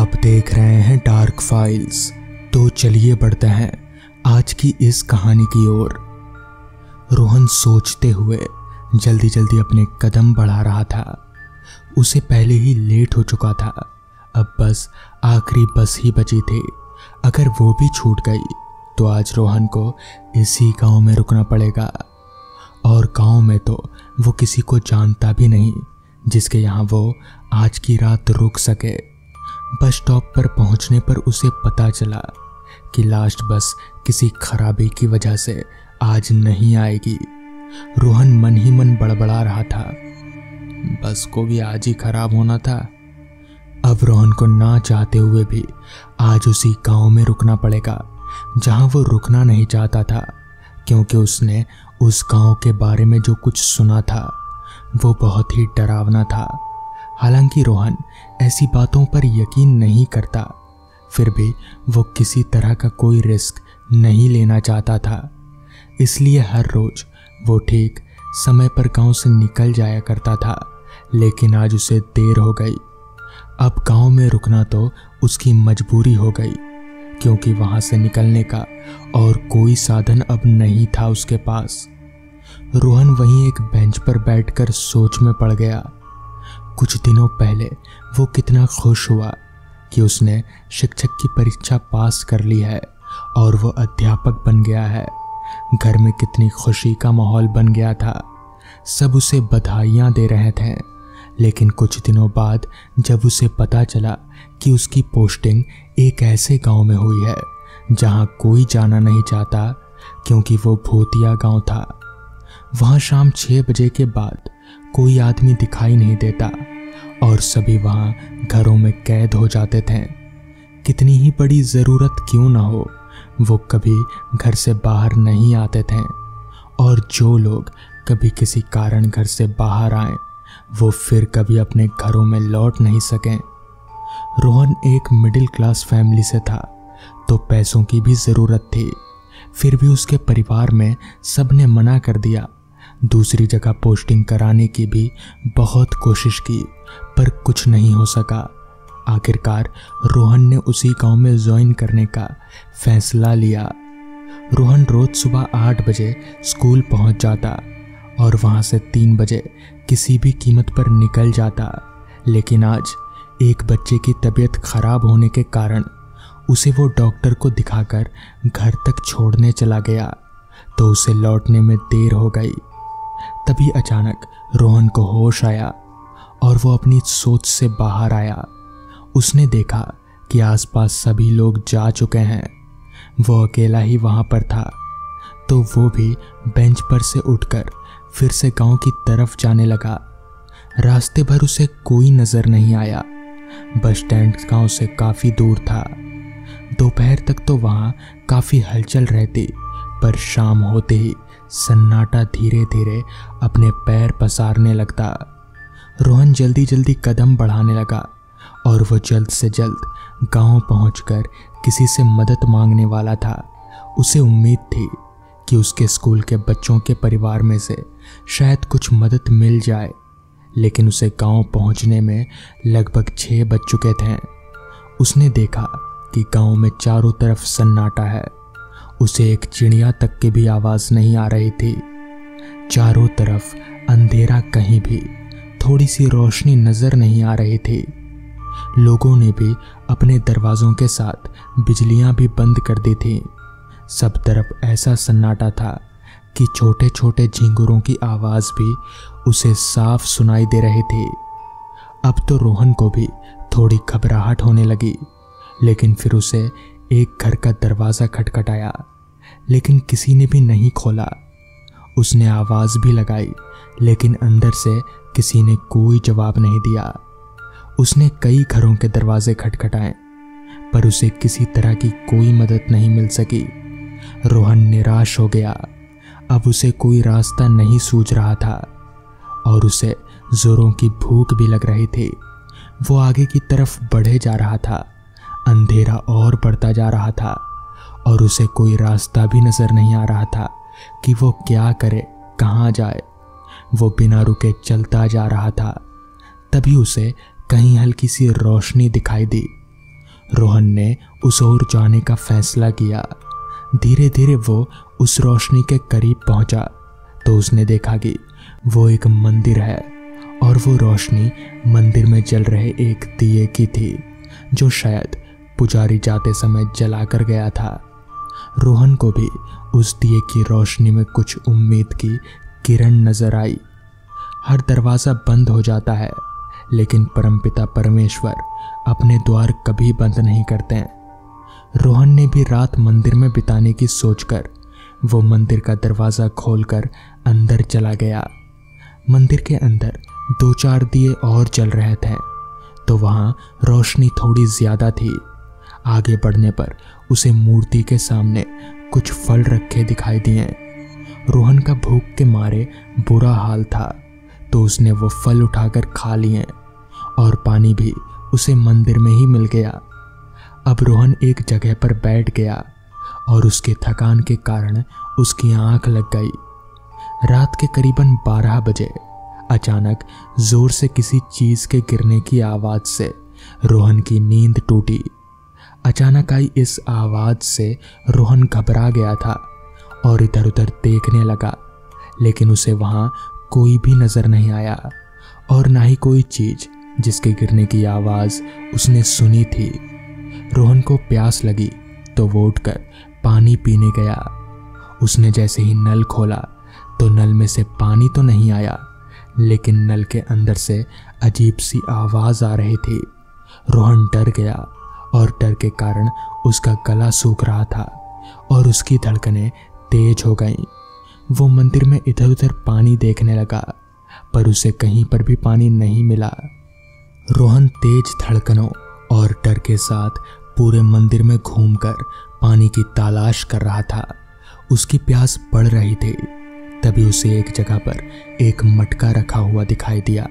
आप देख रहे हैं डार्क फाइल्स। तो चलिए बढ़ते हैं आज की इस कहानी की ओर। रोहन सोचते हुए जल्दी जल्दी अपने कदम बढ़ा रहा था। उसे पहले ही लेट हो चुका था। अब बस आखिरी बस ही बची थी। अगर वो भी छूट गई तो आज रोहन को इसी गांव में रुकना पड़ेगा। और गांव में तो वो किसी को जानता भी नहीं जिसके यहाँ वो आज की रात रुक सके। बस स्टॉप पर पहुंचने पर उसे पता चला कि लास्ट बस किसी खराबी की वजह से आज नहीं आएगी। रोहन मन ही मन बड़बड़ा रहा था, बस को भी आज ही खराब होना था। अब रोहन को ना चाहते हुए भी आज उसी गांव में रुकना पड़ेगा जहां वो रुकना नहीं चाहता था, क्योंकि उसने उस गांव के बारे में जो कुछ सुना था वो बहुत ही डरावना था। हालांकि रोहन ऐसी बातों पर यकीन नहीं करता, फिर भी वो किसी तरह का कोई रिस्क नहीं लेना चाहता था। इसलिए हर रोज वो ठीक समय पर गांव से निकल जाया करता था। लेकिन आज उसे देर हो गई। अब गांव में रुकना तो उसकी मजबूरी हो गई, क्योंकि वहां से निकलने का और कोई साधन अब नहीं था उसके पास। रोहन वहीं एक बेंच पर बैठकर सोच में पड़ गया। कुछ दिनों पहले वो कितना खुश हुआ कि उसने शिक्षक की परीक्षा पास कर ली है और वो अध्यापक बन गया है। घर में कितनी खुशी का माहौल बन गया था। सब उसे बधाइयाँ दे रहे थे। लेकिन कुछ दिनों बाद जब उसे पता चला कि उसकी पोस्टिंग एक ऐसे गांव में हुई है जहां कोई जाना नहीं चाहता, क्योंकि वो भूतिया गांव था। वहां शाम 6 बजे के बाद कोई आदमी दिखाई नहीं देता और सभी वहां घरों में कैद हो जाते थे। कितनी ही बड़ी ज़रूरत क्यों ना हो, वो कभी घर से बाहर नहीं आते थे। और जो लोग कभी किसी कारण घर से बाहर आए वो फिर कभी अपने घरों में लौट नहीं सके। रोहन एक मिडिल क्लास फैमिली से था, तो पैसों की भी ज़रूरत थी। फिर भी उसके परिवार में सबने मना कर दिया। दूसरी जगह पोस्टिंग कराने की भी बहुत कोशिश की, पर कुछ नहीं हो सका। आखिरकार रोहन ने उसी गांव में ज्वाइन करने का फैसला लिया। रोहन रोज सुबह 8 बजे स्कूल पहुंच जाता और वहां से 3 बजे किसी भी कीमत पर निकल जाता। लेकिन आज एक बच्चे की तबीयत खराब होने के कारण उसे वो डॉक्टर को दिखाकर घर तक छोड़ने चला गया, तो उसे लौटने में देर हो गई। तभी अचानक रोहन को होश आया और वो अपनी सोच से बाहर आया। उसने देखा कि आसपास सभी लोग जा चुके हैं। वो अकेला ही वहां पर था, तो वो भी बेंच पर से उठकर फिर से गांव की तरफ जाने लगा। रास्ते भर उसे कोई नजर नहीं आया। बस स्टैंड गांव से काफी दूर था। दोपहर तक तो वहां काफी हलचल रहती, पर शाम होते ही सन्नाटा धीरे धीरे अपने पैर पसारने लगता। रोहन जल्दी जल्दी कदम बढ़ाने लगा और वो जल्द से जल्द गांव पहुंचकर किसी से मदद मांगने वाला था। उसे उम्मीद थी कि उसके स्कूल के बच्चों के परिवार में से शायद कुछ मदद मिल जाए, लेकिन उसे गांव पहुंचने में लगभग 6 बज चुके थे। उसने देखा कि गांव में चारों तरफ सन्नाटा है। उसे एक चिड़िया तक की भी आवाज नहीं आ रही थी। चारों तरफ अंधेरा, कहीं भी थोड़ी सी रोशनी नजर नहीं आ रही थी। लोगों ने भी अपने दरवाजों के साथ बिजलियां भी बंद कर दी थी। सब तरफ ऐसा सन्नाटा था कि छोटे छोटे झिंगुरों की आवाज भी उसे साफ सुनाई दे रही थी। अब तो रोहन को भी थोड़ी घबराहट होने लगी। लेकिन फिर उसे एक घर का दरवाज़ा खटखटाया, लेकिन किसी ने भी नहीं खोला। उसने आवाज़ भी लगाई, लेकिन अंदर से किसी ने कोई जवाब नहीं दिया। उसने कई घरों के दरवाजे खटखटाए, पर उसे किसी तरह की कोई मदद नहीं मिल सकी। रोहन निराश हो गया। अब उसे कोई रास्ता नहीं सूझ रहा था और उसे जोरों की भूख भी लग रही थी। वो आगे की तरफ बढ़े जा रहा था। अंधेरा और बढ़ता जा रहा था और उसे कोई रास्ता भी नजर नहीं आ रहा था कि वो क्या करे, कहाँ जाए। वो बिना रुके चलता जा रहा था। तभी उसे कहीं हल्की सी रोशनी दिखाई दी। रोहन ने उस ओर जाने का फैसला किया। धीरे धीरे वो उस रोशनी के करीब पहुंचा तो उसने देखा कि वो एक मंदिर है और वो रोशनी मंदिर में जल रहे एक दिए की थी जो शायद पुजारी जाते समय जलाकर गया था। रोहन को भी उस दिए की रोशनी में कुछ उम्मीद की किरण नजर आई। हर दरवाजा बंद हो जाता है लेकिन परमपिता परमेश्वर अपने द्वार कभी बंद नहीं करते हैं। रोहन ने भी रात मंदिर में बिताने की सोचकर वो मंदिर का दरवाजा खोलकर अंदर चला गया। मंदिर के अंदर 2-4 दिए और जल रहे थे तो वहां रोशनी थोड़ी ज्यादा थी। आगे बढ़ने पर उसे मूर्ति के सामने कुछ फल रखे दिखाई दिए। रोहन का भूख के मारे बुरा हाल था तो उसने वो फल उठाकर खा लिए और पानी भी उसे मंदिर में ही मिल गया। अब रोहन एक जगह पर बैठ गया और उसके थकान के कारण उसकी आंख लग गई। रात के करीबन 12 बजे अचानक जोर से किसी चीज के गिरने की आवाज से रोहन की नींद टूटी। अचानक आई इस आवाज से रोहन घबरा गया था और इधर उधर देखने लगा लेकिन उसे वहां कोई भी नजर नहीं आया और ना ही कोई चीज जिसके गिरने की आवाज उसने सुनी थी। रोहन को प्यास लगी तो वो उठकर पानी पीने गया। उसने जैसे ही नल खोला तो नल में से पानी तो नहीं आया लेकिन नल के अंदर से अजीब सी आवाज आ रही थी। रोहन डर गया और डर के कारण उसका गला सूख रहा था और उसकी धड़कनें तेज हो गईं। वो मंदिर में इधर उधर पानी देखने लगा पर उसे कहीं पर भी पानी नहीं मिला। रोहन तेज धड़कनों और डर के साथ पूरे मंदिर में घूमकर पानी की तलाश कर रहा था। उसकी प्यास बढ़ रही थी। तभी उसे एक जगह पर एक मटका रखा हुआ दिखाई दिया।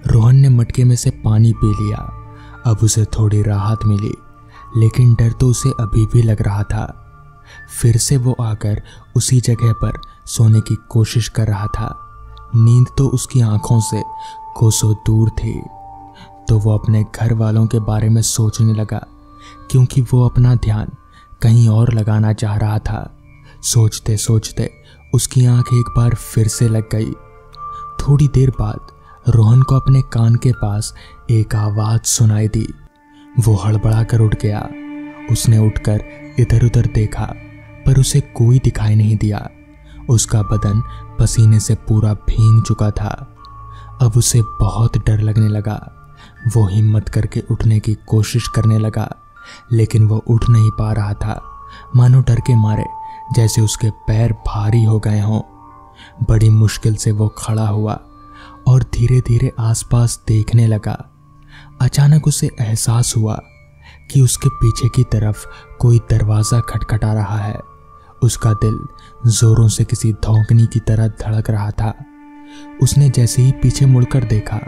रोहन ने मटके में से पानी पी लिया। अब उसे थोड़ी राहत मिली लेकिन डर तो उसे अभी भी लग रहा था। फिर से वो आकर उसी जगह पर सोने की कोशिश कर रहा था। नींद तो उसकी आंखों से कोसों दूर थी तो वो अपने घर वालों के बारे में सोचने लगा क्योंकि वो अपना ध्यान कहीं और लगाना चाह रहा था। सोचते सोचते उसकी आंख एक बार फिर से लग गई। थोड़ी देर बाद रोहन को अपने कान के पास एक आवाज सुनाई दी। वो हड़बड़ा कर उठ गया। उसने उठकर इधर उधर देखा पर उसे कोई दिखाई नहीं दिया। उसका बदन पसीने से पूरा भीग चुका था। अब उसे बहुत डर लगने लगा। वो हिम्मत करके उठने की कोशिश करने लगा लेकिन वो उठ नहीं पा रहा था, मानो डर के मारे जैसे उसके पैर भारी हो गए हों। बड़ी मुश्किल से वो खड़ा हुआ और धीरे धीरे आसपास देखने लगा। अचानक उसे एहसास हुआ कि उसके पीछे की तरफ कोई दरवाज़ा खटखटा रहा है। उसका दिल जोरों से किसी धौंकनी की तरह धड़क रहा था। उसने जैसे ही पीछे मुड़कर देखा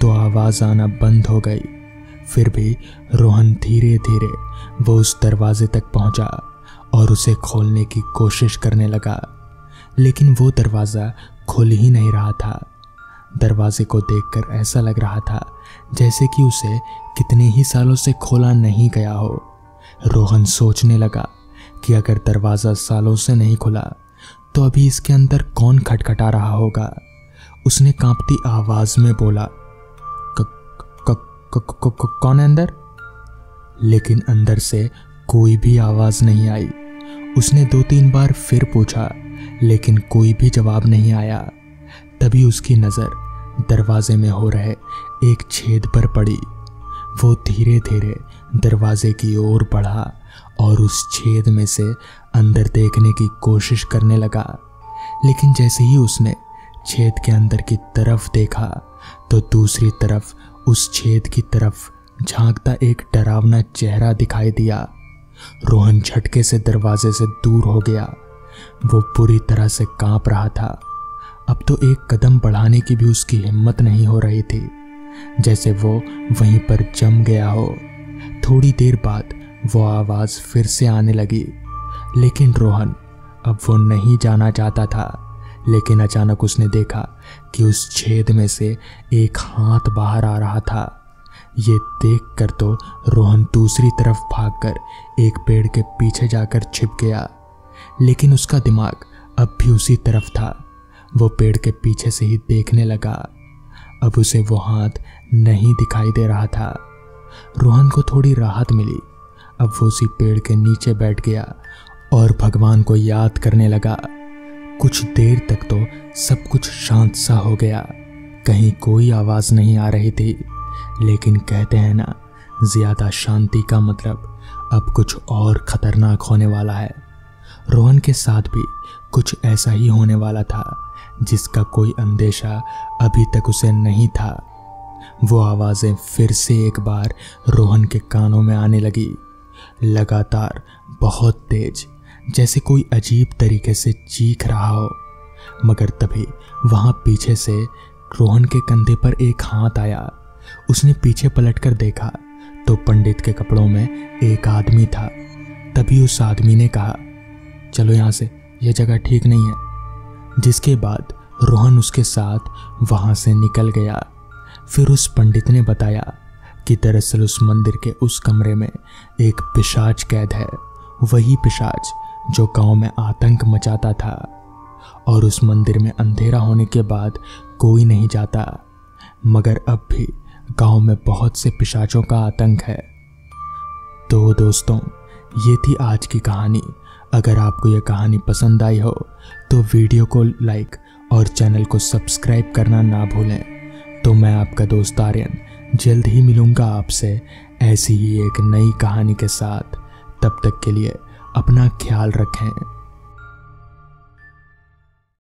तो आवाज़ आना बंद हो गई। फिर भी रोहन धीरे धीरे वो उस दरवाजे तक पहुंचा और उसे खोलने की कोशिश करने लगा लेकिन वो दरवाज़ा खुल ही नहीं रहा था। दरवाजे को देखकर ऐसा लग रहा था जैसे कि उसे कितने ही सालों से खोला नहीं गया हो। रोहन सोचने लगा कि अगर दरवाज़ा सालों से नहीं खुला तो अभी इसके अंदर कौन खटखटा रहा होगा। उसने कांपती आवाज में बोला, कौन है अंदर? लेकिन अंदर से कोई भी आवाज नहीं आई। उसने 2-3 बार फिर पूछा लेकिन कोई भी जवाब नहीं आया। तभी उसकी नज़र दरवाजे में हो रहे एक छेद पर पड़ी। वो धीरे धीरे दरवाजे की ओर बढ़ा और उस छेद में से अंदर देखने की कोशिश करने लगा। लेकिन जैसे ही उसने छेद के अंदर की तरफ देखा तो दूसरी तरफ उस छेद की तरफ झांकता एक डरावना चेहरा दिखाई दिया। रोहन झटके से दरवाजे से दूर हो गया। वो पूरी तरह से कांप रहा था। अब तो एक कदम बढ़ाने की भी उसकी हिम्मत नहीं हो रही थी, जैसे वो वहीं पर जम गया हो। थोड़ी देर बाद वो आवाज़ फिर से आने लगी लेकिन रोहन अब वो नहीं जाना चाहता था। लेकिन अचानक उसने देखा कि उस छेद में से एक हाथ बाहर आ रहा था। ये देखकर तो रोहन दूसरी तरफ भागकर एक पेड़ के पीछे जाकर छिप गया, लेकिन उसका दिमाग अब भी उसी तरफ था। वो पेड़ के पीछे से ही देखने लगा। अब उसे वो हाथ नहीं दिखाई दे रहा था। रोहन को थोड़ी राहत मिली। अब वो उसी पेड़ के नीचे बैठ गया और भगवान को याद करने लगा। कुछ देर तक तो सब कुछ शांत सा हो गया। कहीं कोई आवाज नहीं आ रही थी, लेकिन कहते हैं ना, ज्यादा शांति का मतलब अब कुछ और खतरनाक होने वाला है। रोहन के साथ भी कुछ ऐसा ही होने वाला था, जिसका कोई अंदेशा अभी तक उसे नहीं था। वो आवाजें फिर से एक बार रोहन के कानों में आने लगी, लगातार, बहुत तेज, जैसे कोई अजीब तरीके से चीख रहा हो। मगर तभी वहां पीछे से रोहन के कंधे पर एक हाथ आया। उसने पीछे पलटकर देखा तो पंडित के कपड़ों में एक आदमी था। तभी उस आदमी ने कहा, चलो यहाँ से, यह जगह ठीक नहीं है। जिसके बाद रोहन उसके साथ वहां से निकल गया। फिर उस पंडित ने बताया कि दरअसल उस मंदिर के उस कमरे में एक पिशाच कैद है। वही पिशाच जो गांव में आतंक मचाता था, और उस मंदिर में अंधेरा होने के बाद कोई नहीं जाता। मगर अब भी गांव में बहुत से पिशाचों का आतंक है। तो दोस्तों, ये थी आज की कहानी। अगर आपको यह कहानी पसंद आई हो तो वीडियो को लाइक और चैनल को सब्सक्राइब करना ना भूलें। तो मैं आपका दोस्त आर्यन जल्द ही मिलूंगा आपसे ऐसी ही एक नई कहानी के साथ। तब तक के लिए अपना ख्याल रखें।